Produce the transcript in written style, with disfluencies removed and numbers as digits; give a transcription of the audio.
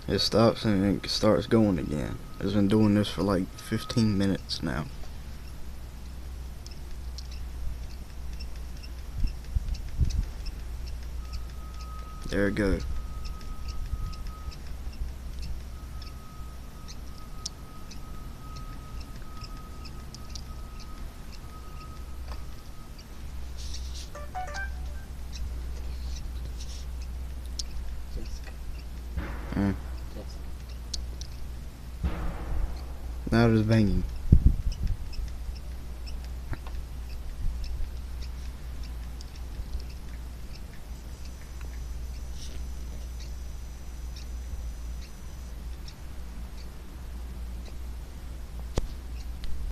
It stops and it starts going again. It's been doing this for like 15 minutes now. There it goes. Mm. Now it is banging.